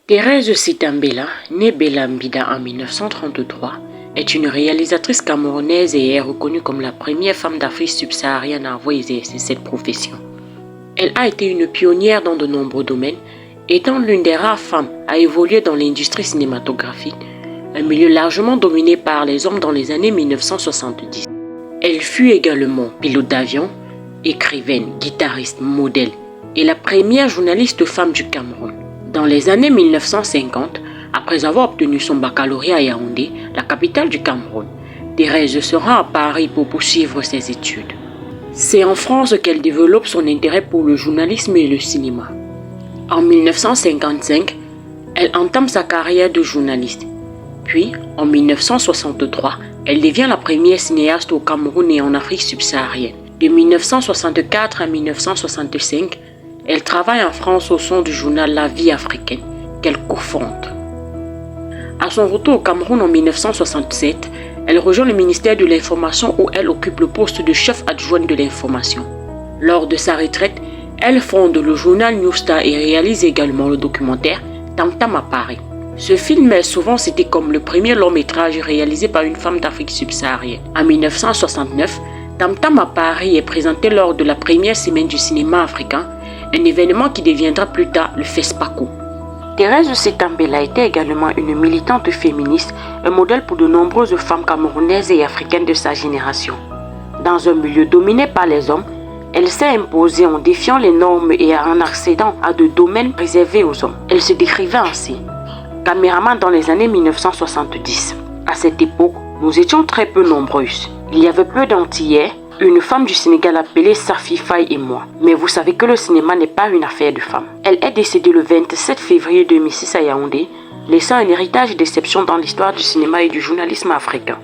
Thérèse Sitambela, née Bella Mbida en 1933, est une réalisatrice camerounaise et est reconnue comme la première femme d'Afrique subsaharienne à avoir exercé cette profession. Elle a été une pionnière dans de nombreux domaines, étant l'une des rares femmes à évoluer dans l'industrie cinématographique, un milieu largement dominé par les hommes dans les années 1970. Elle fut également pilote d'avion, écrivaine, guitariste, modèle et la première journaliste femme du Cameroun. Dans les années 1950, après avoir obtenu son baccalauréat à Yaoundé, la capitale du Cameroun, Thérèse se rend à Paris pour poursuivre ses études. C'est en France qu'elle développe son intérêt pour le journalisme et le cinéma. En 1955, elle entame sa carrière de journaliste. Puis, en 1963, elle devient la première cinéaste au Cameroun et en Afrique subsaharienne. De 1964 à 1965, elle travaille en France au sein du journal La Vie africaine, qu'elle cofonde. À son retour au Cameroun en 1967, elle rejoint le ministère de l'Information où elle occupe le poste de chef adjointe de l'information. Lors de sa retraite, elle fonde le journal New Star et réalise également le documentaire Tam Tam à Paris. Ce film est souvent cité comme le premier long-métrage réalisé par une femme d'Afrique subsaharienne. En 1969, Tam Tam à Paris est présenté lors de la première semaine du cinéma africain, un événement qui deviendra plus tard le FESPACO. Thérèse Sitambela était également une militante féministe, un modèle pour de nombreuses femmes camerounaises et africaines de sa génération. Dans un milieu dominé par les hommes, elle s'est imposée en défiant les normes et en accédant à de domaines réservés aux hommes. Elle se décrivait ainsi: caméraman dans les années 1970. À cette époque, nous étions très peu nombreuses. Il y avait peu d'Antillais, une femme du Sénégal appelée Safi Faye et moi. Mais vous savez que le cinéma n'est pas une affaire de femmes. Elle est décédée le 27 février 2006 à Yaoundé, laissant un héritage d'exception dans l'histoire du cinéma et du journalisme africain.